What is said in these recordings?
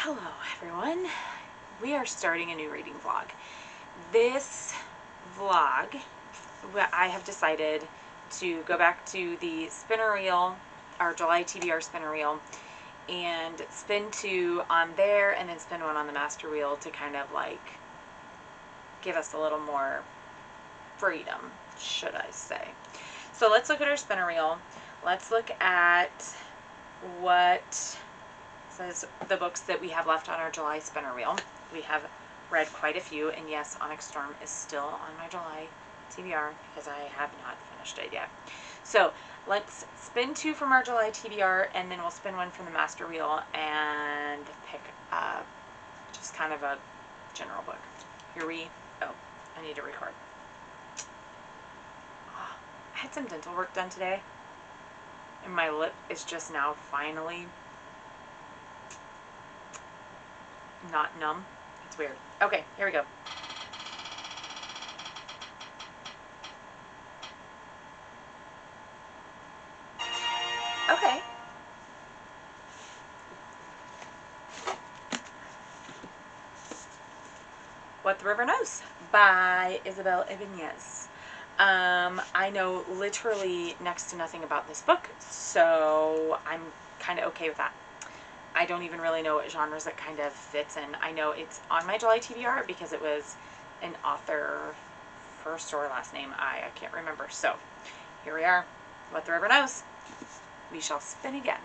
Hello everyone, we are starting a new reading vlog. This vlog, I have decided to go back to the spinner reel, our July TBR spinner reel, and spin 2 on there and then spin 1 on the master reel to kind of like give us a little more freedom, should I say. So let's look at our spinner reel. Let's look at what says the books that we have left on our July spinner reel. We have read quite a few, and yes, Onyx Storm is still on my July TBR because I have not finished it yet. So let's spin 2 from our July TBR, and then we'll spin 1 from the master reel and pick just kind of a general book. Here we go. I need to record. Oh, I had some dental work done today, and my lip is just now finally not numb. It's weird. Okay, here we go. Okay. What the River Knows by Isabel Ibáñez. I know literally next to nothing about this book, so I'm kind of okay with that. I don't even really know what genres it kind of fits in. I know it's on my July TBR because it was an author, first or last name, I can't remember. So here we are. What the River Knows. We shall spin again.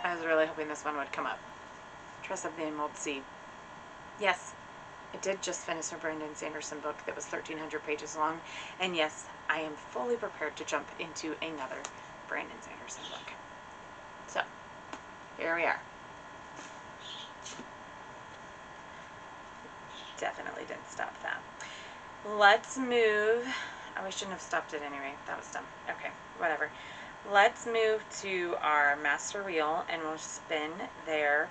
I was really hoping this one would come up. Tress of the Emerald Sea. Yes, I did just finish a Brandon Sanderson book that was 1,300 pages long, and yes, I am fully prepared to jump into another Brandon Sanderson book. So, here we are. Definitely didn't stop that. Let's move. Oh, we shouldn't have stopped it anyway. That was dumb. Okay, whatever. Let's move to our master reel, and we'll spin there.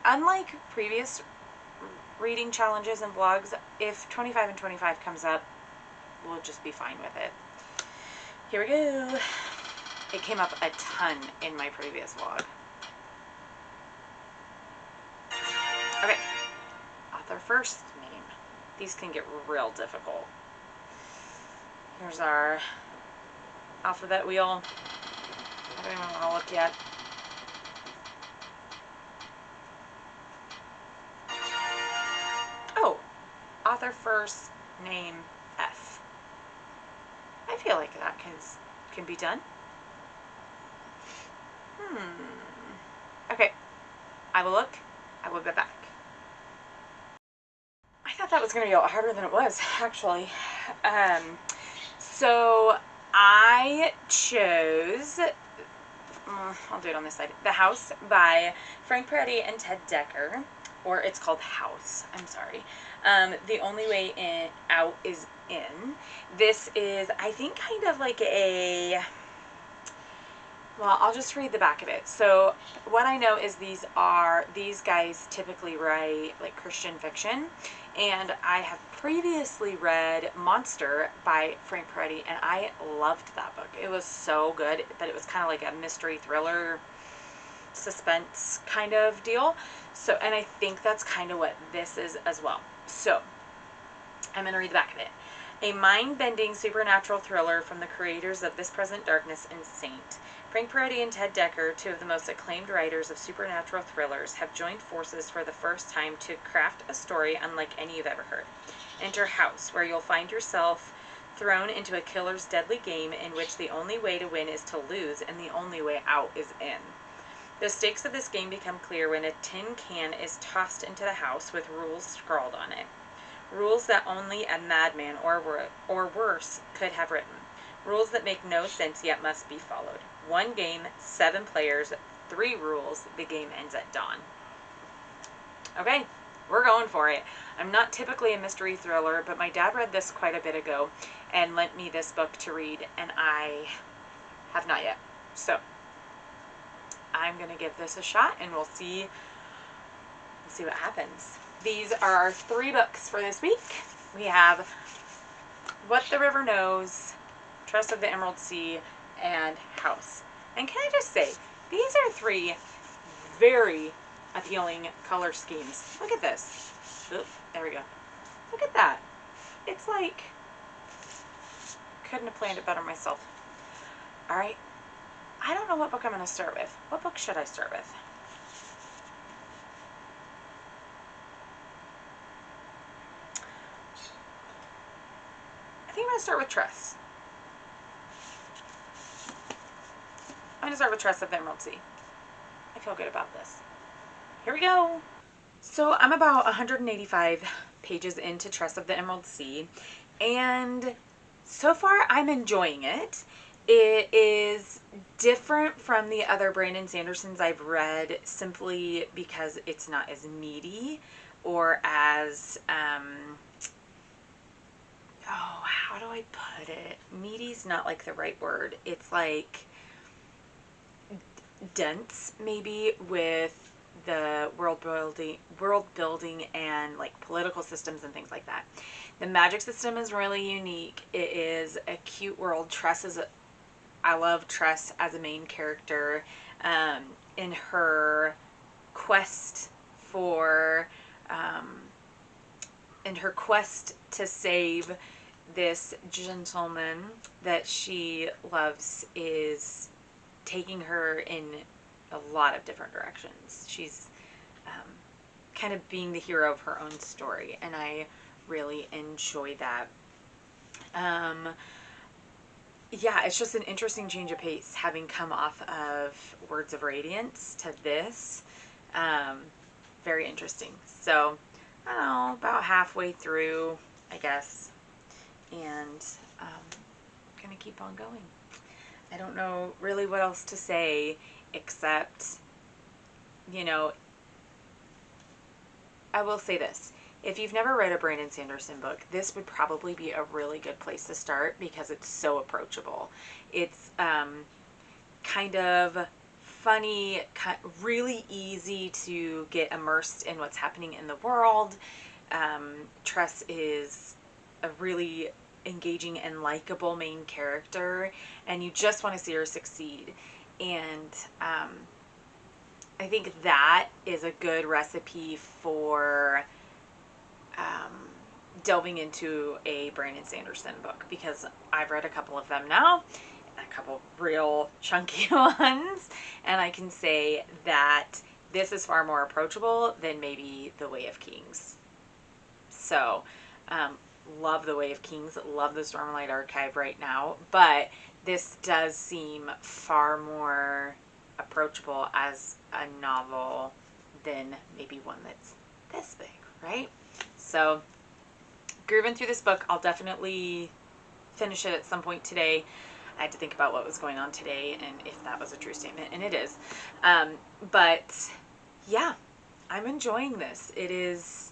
Unlike previous reading challenges and vlogs, if 25 and 25 comes up, we'll just be fine with it. Here we go. It came up a ton in my previous vlog. Okay. Author first name. These can get real difficult. Here's our alphabet wheel. I don't even want to look yet. Oh, author first name F. I feel like that can be done. Okay, I will look. I will be back. I thought that was going to be a lot harder than it was, actually. So I chose, I'll do it on this side, The House by Frank Peretti and Ted Dekker, or it's called House, I'm sorry. The Only Way Out is In. This is, I think, kind of like a, well, I'll just read the back of it. So what I know is these guys typically write like Christian fiction, and I have previously read Monster by Frank Peretti, and I loved that book. It was so good, but it was kind of like a mystery thriller suspense kind of deal. So, and I think that's kind of what this is as well. So I'm going to read the back of it. A mind-bending supernatural thriller from the creators of This Present Darkness and Saint. Frank Peretti and Ted Dekker, two of the most acclaimed writers of supernatural thrillers, have joined forces for the first time to craft a story unlike any you've ever heard. Enter House, where you'll find yourself thrown into a killer's deadly game in which the only way to win is to lose and the only way out is in. The stakes of this game become clear when a tin can is tossed into the house with rules scrawled on it. Rules that only a madman or worse could have written. Rules that make no sense yet must be followed. 1 game, 7 players, 3 rules. The game ends at dawn. Okay, we're going for it. I'm not typically a mystery thriller, but my dad read this quite a bit ago and lent me this book to read, and I have not yet. So I'm going to give this a shot, and we'll see see what happens. These are our 3 books for this week. We have What the River Knows, Trust of the Emerald Sea, and House. And can I just say, these are 3 very appealing color schemes. Look at this. Oop, there we go. Look at that. It's like, couldn't have planned it better myself. All right. I don't know what book I'm going to start with. What book should I start with? I think I'm going to start with Tress. I'm going to start with Tress of the Emerald Sea. I feel good about this. Here we go. So I'm about 185 pages into Tress of the Emerald Sea, and so far I'm enjoying it. It is different from the other Brandon Sandersons I've read simply because it's not as meaty or as, how do I put it? Meaty's not like the right word. It's like dense maybe with the world building and like political systems and things like that. The magic system is really unique. It is a cute world. I love Tress as a main character in her quest to save this gentleman that she loves is taking her in a lot of different directions. She's kind of being the hero of her own story, and I really enjoy that. Yeah, it's just an interesting change of pace having come off of Words of Radiance to this. Very interesting. So, I don't know, about halfway through, I guess, and gonna keep on going. I don't know really what else to say except, I will say this. If you've never read a Brandon Sanderson book, this would probably be a really good place to start because it's so approachable. It's kind of funny, really easy to get immersed in what's happening in the world. Tress is a really engaging and likable main character, and you just want to see her succeed. And I think that is a good recipe for delving into a Brandon Sanderson book, because I've read a couple of them now, a couple real chunky ones, and I can say that this is far more approachable than maybe The Way of Kings. So, love The Way of Kings, love the Stormlight Archive right now, but this does seem far more approachable as a novel than maybe one that's this big, right? So, grooving through this book. I'll definitely finish it at some point today. I had to think about what was going on today and if that was a true statement, and it is. But yeah, I'm enjoying this. It's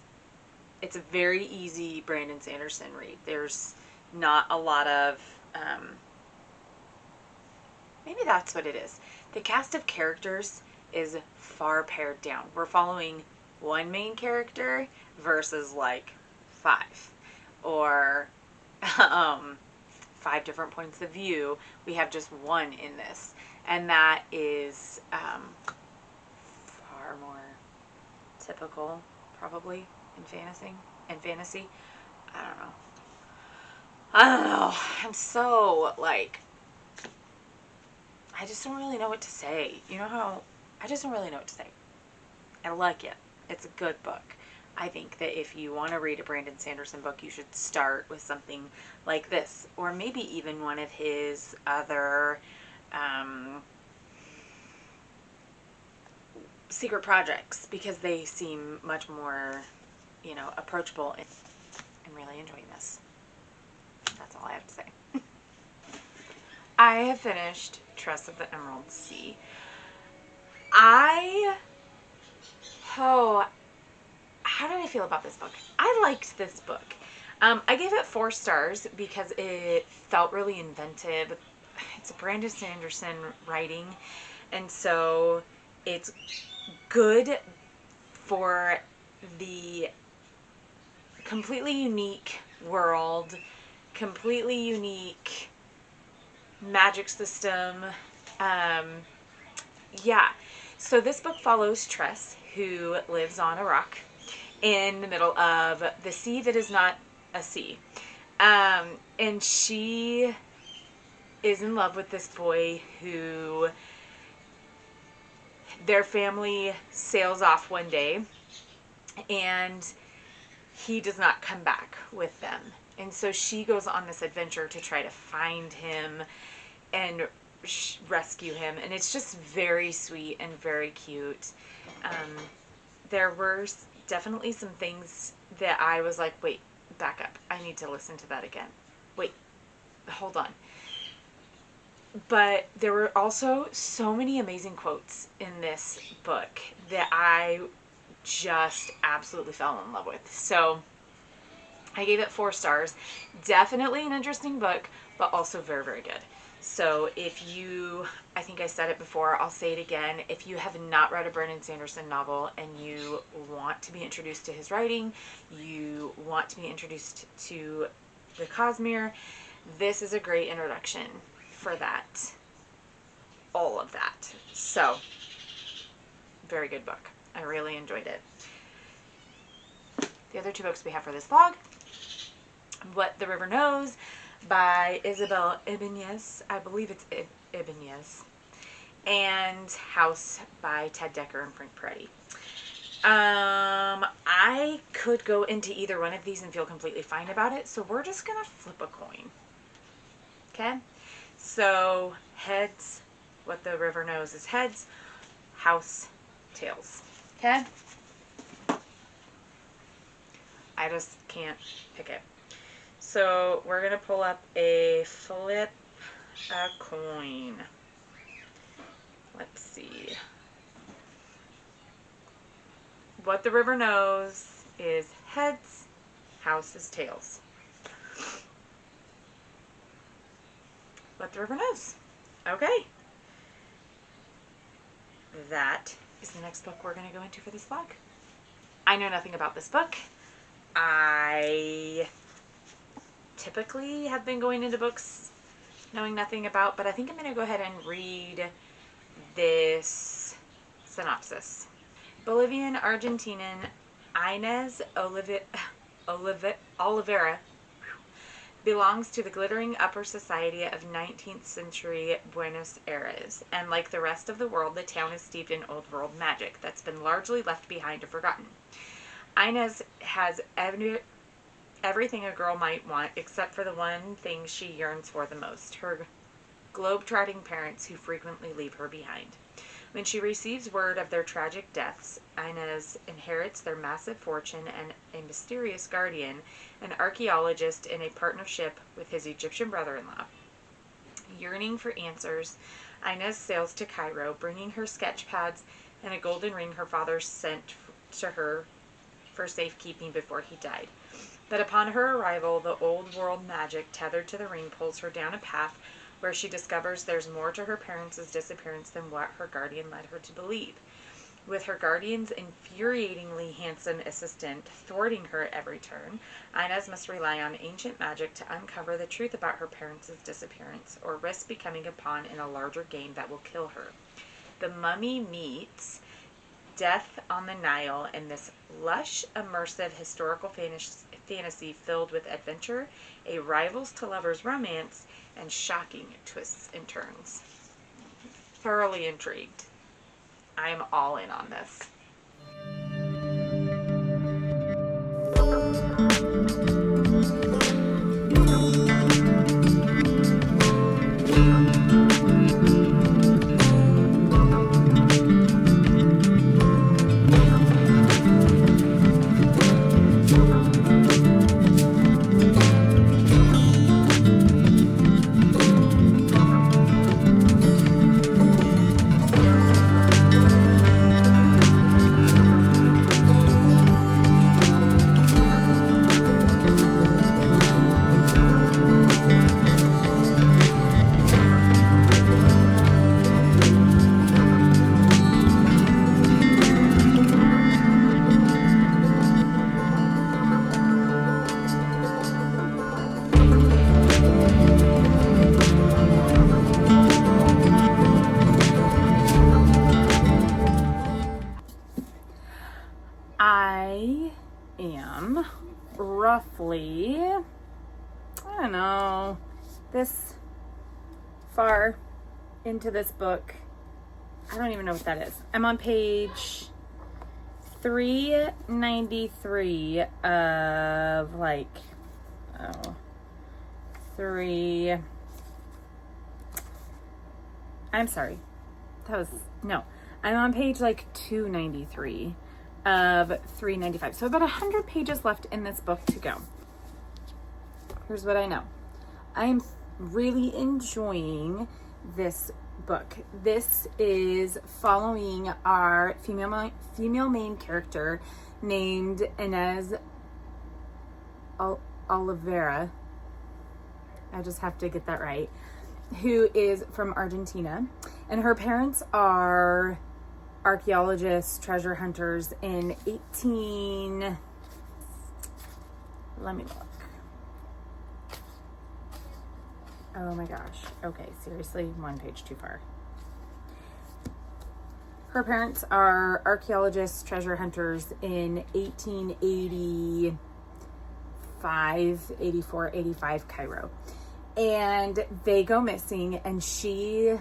a very easy Brandon Sanderson read. There's not a lot of, maybe that's what it is. The cast of characters is far pared down. We're following one main character versus like 5 or 5 different points of view. We have just one in this, and that is far more typical probably in fantasy. I don't know. I'm so like, I just don't really know what to say. You know how I just don't really know what to say. I like it. It's a good book. I think that if you want to read a Brandon Sanderson book, you should start with something like this, or maybe even one of his other secret projects, because they seem much more, approachable. I'm really enjoying this. That's all I have to say. I have finished Tress of the Emerald Sea. How did I feel about this book? I liked this book. I gave it 4 stars because it felt really inventive. It's a Brandon Sanderson writing, and so it's good for the completely unique world, completely unique magic system. Yeah. So this book follows Tress, who lives on a rock in the middle of the sea that is not a sea. And she is in love with this boy who their family sails off one day and he does not come back with them. And so she goes on this adventure to try to find him and rescue him. And it's just very sweet and very cute. There were definitely some things that I was like, wait, back up. I need to listen to that again. Wait, hold on. But there were also so many amazing quotes in this book that I just absolutely fell in love with. So I gave it 4 stars. Definitely an interesting book, but also very, very good. So if you, I think I said it before, I'll say it again. If you have not read a Brandon Sanderson novel and you want to be introduced to his writing, you want to be introduced to the Cosmere, this is a great introduction for that. All of that. So, very good book. I really enjoyed it. The other 2 books we have for this vlog, What the River Knows by Isabel Ibáñez, I believe it's Ibáñez, and House by Ted Dekker and Frank Peretti. I could go into either one of these and feel completely fine about it, so we're just going to flip a coin. Okay? So, heads, What the River Knows is heads, House, tails. Okay? I just can't pick it. So we're going to pull up flip a coin. Let's see. What the River Knows is heads, House is tails. What the River Knows. Okay. That is the next book we're going to go into for this vlog. I know nothing about this book. I typically have been going into books knowing nothing about, but I think I'm going to go ahead and read this synopsis. Bolivian Argentinian Inés Oliveira belongs to the glittering upper society of 19th century Buenos Aires, and like the rest of the world, the town is steeped in old world magic that's been largely left behind or forgotten. Inés has everything a girl might want, except for the one thing she yearns for the most, her globe-trotting parents who frequently leave her behind. When she receives word of their tragic deaths, Inés inherits their massive fortune and a mysterious guardian, an archaeologist in a partnership with his Egyptian brother-in-law. Yearning for answers, Inés sails to Cairo, bringing her sketch pads and a golden ring her father sent to her for safekeeping before he died. But upon her arrival, the old world magic tethered to the ring pulls her down a path where she discovers there's more to her parents' disappearance than what her guardian led her to believe. With her guardian's infuriatingly handsome assistant thwarting her at every turn, Inés must rely on ancient magic to uncover the truth about her parents' disappearance, or risk becoming a pawn in a larger game that will kill her. The Mummy meets Death on the Nile in this lush, immersive historical fantasy filled with adventure, a rivals to lovers romance, and shocking twists and turns. Thoroughly intrigued. I am all in on this. I am roughly, I don't know, this far into this book. I don't even know what that is. I'm on page 393 of like, I'm sorry. I'm on page like 293 of 395. So about 100 pages left in this book to go. Here's what I know. I'm really enjoying this book. This is following our female main character named Inez Oliveira. I just have to get that right. Who is from Argentina, and her parents are archaeologists, treasure hunters in let me look. Oh my gosh. Okay, seriously, one page too far. Her parents are archaeologists, treasure hunters in 1885, 84, 85 Cairo. And they go missing, and she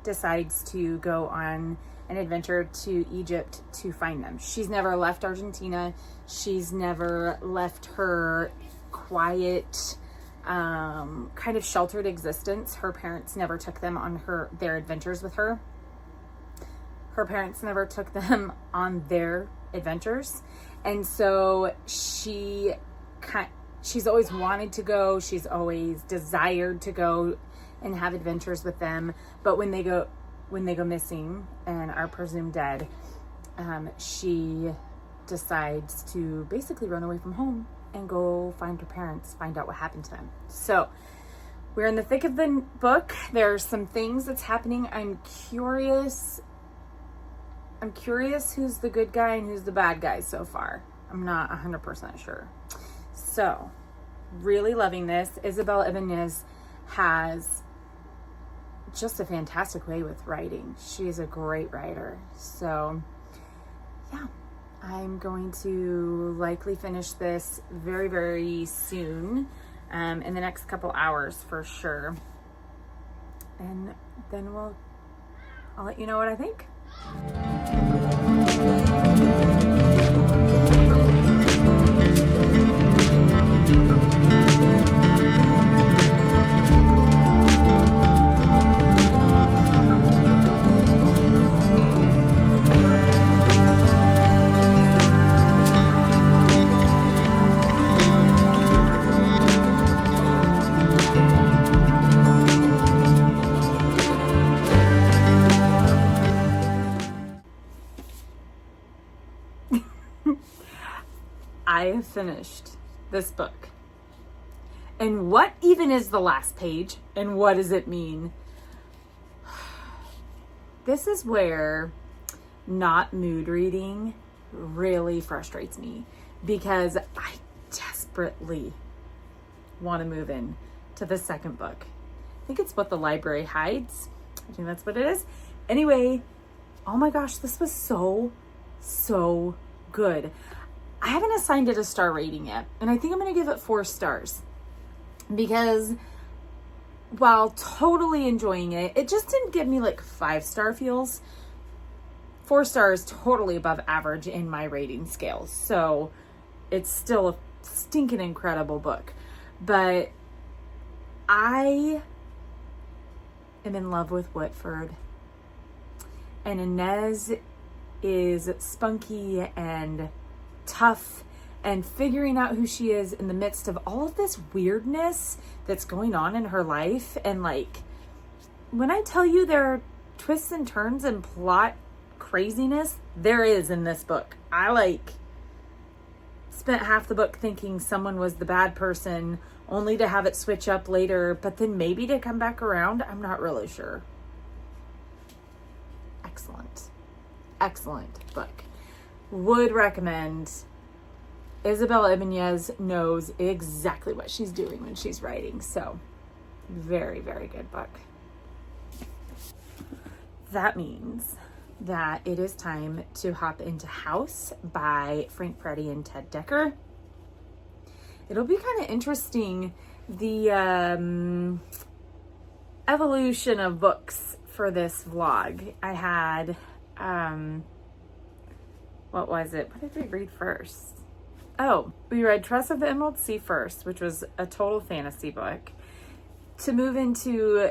decides to go on an adventure to Egypt to find them. She's never left Argentina. She's never left her quiet, kind of sheltered existence. Her parents never took them on their adventures with her. Her parents never took them on their adventures. And so she's always wanted to go. She's always desired to go and have adventures with them. But when they go missing and are presumed dead, she decides to basically run away from home and go find her parents, find out what happened to them. So we're in the thick of the book. There's some things that's happening. I'm curious who's the good guy and who's the bad guy so far. I'm not 100% sure. So, really loving this. Isabel Ibanez has just a fantastic way with writing. She's a great writer. So, yeah, I'm going to likely finish this very, very soon, in the next couple hours for sure. And then I'll let you know what I think. I have finished this book. And what even is the last page? And what does it mean? This is where not mood reading really frustrates me, because I desperately want to move in to the second book. I think it's What the Library Hides. I think that's what it is. Anyway, oh my gosh, this was so good. I haven't assigned it a star rating yet, and I think I'm going to give it 4 stars, because while totally enjoying it, it just didn't give me like 5-star feels. 4 stars, totally above average in my rating scale. So it's still a stinking incredible book, but I am in love with Whitford, and Inez is spunky and tough and figuring out who she is in the midst of all of this weirdness that's going on in her life. And like, when I tell you there are twists and turns and plot craziness, there is in this book. I spent half the book thinking someone was the bad person, only to have it switch up later, but then maybe to come back around. I'm not really sure. Excellent book. Would recommend. Isabel Ibanez knows exactly what she's doing when she's writing. So, very, very good book. that means that it is time to hop into House by Frank Peretti and Ted Dekker. It'll be kind of interesting, the evolution of books for this vlog. I had, what was it? What did we read first? Oh, we read Trust of the Emerald Sea first, which was a total fantasy book, to move into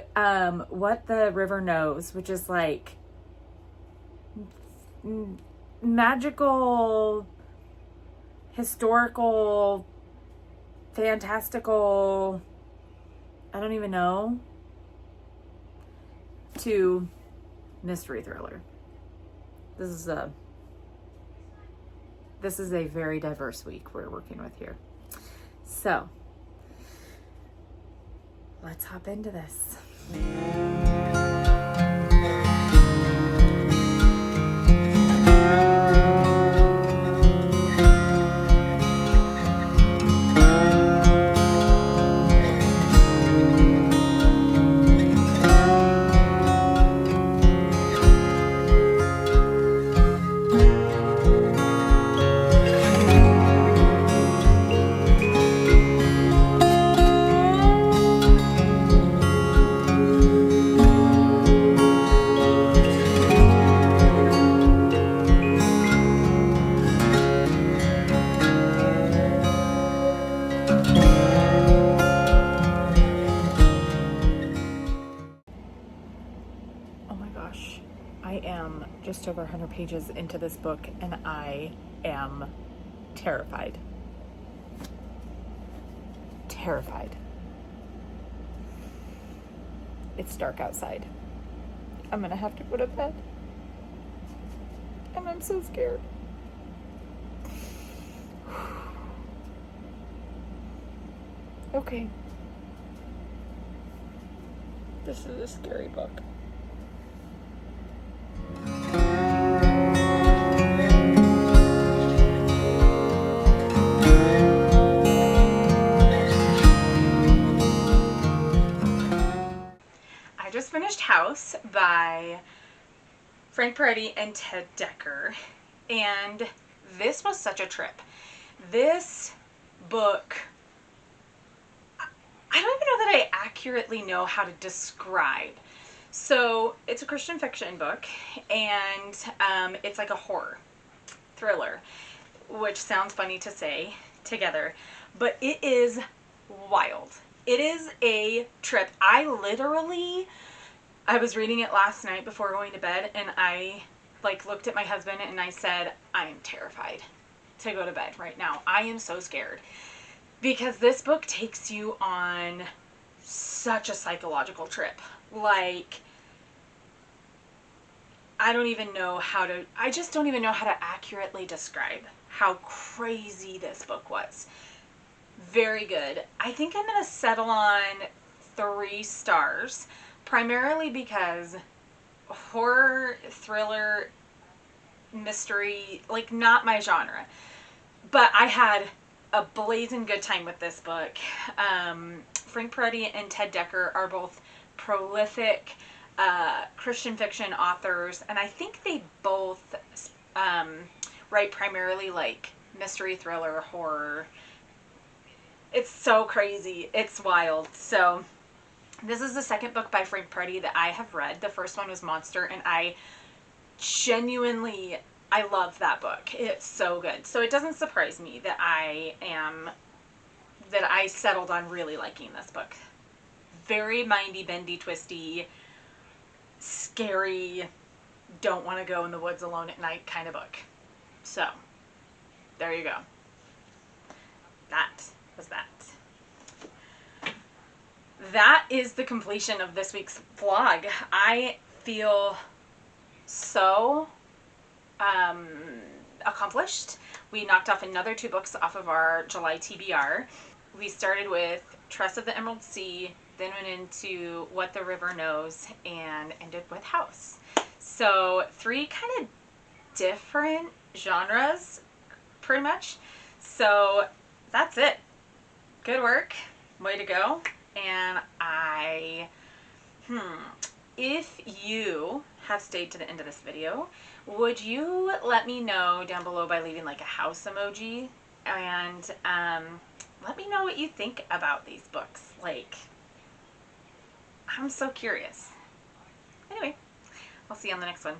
What the River Knows, which is like magical, historical, fantastical, I don't even know, to mystery thriller. This is a very diverse week we're working with here. So, let's hop into this. I am just over 100 pages into this book and I am terrified. Terrified. It's dark outside. I'm gonna have to go to bed. And I'm so scared. Okay. This is a scary book. I just finished House by Frank Peretti and Ted Dekker, and this was such a trip. This book, I don't even know that I accurately know how to describe. So it's a Christian fiction book, and it's like a horror thriller, which sounds funny to say together, but it is wild. It is a trip. I was reading it last night before going to bed, and I looked at my husband and I said, I am terrified to go to bed right now. I am so scared, because this book takes you on such a psychological trip. I just don't even know how to accurately describe how crazy this book was. Very good. I think I'm going to settle on 3 stars, primarily because horror, thriller, mystery, not my genre. But I had a blazing good time with this book. Frank Peretti and Ted Dekker are both prolific Christian fiction authors, and I think they both write primarily mystery, thriller, horror. It's so crazy. It's wild. So this is the second book by Frank Peretti that I have read. The first one was Monster, and I love that book. It's so good. So it doesn't surprise me that I settled on really liking this book. Very mindy, bendy, twisty, scary, don't want to go in the woods alone at night kind of book. So, there you go. That was that. That is the completion of this week's vlog. I feel so accomplished. We knocked off another 2 books off of our July TBR. We started with Trust of the Emerald Sea, then went into What the River Knows, and ended with House. So 3 kind of different genres, pretty much. So that's it. Good work. Way to go. And if you have stayed to the end of this video, would you let me know down below by leaving like a house emoji, and let me know what you think about these books. Like, I'm so curious. Anyway, I'll see you on the next one.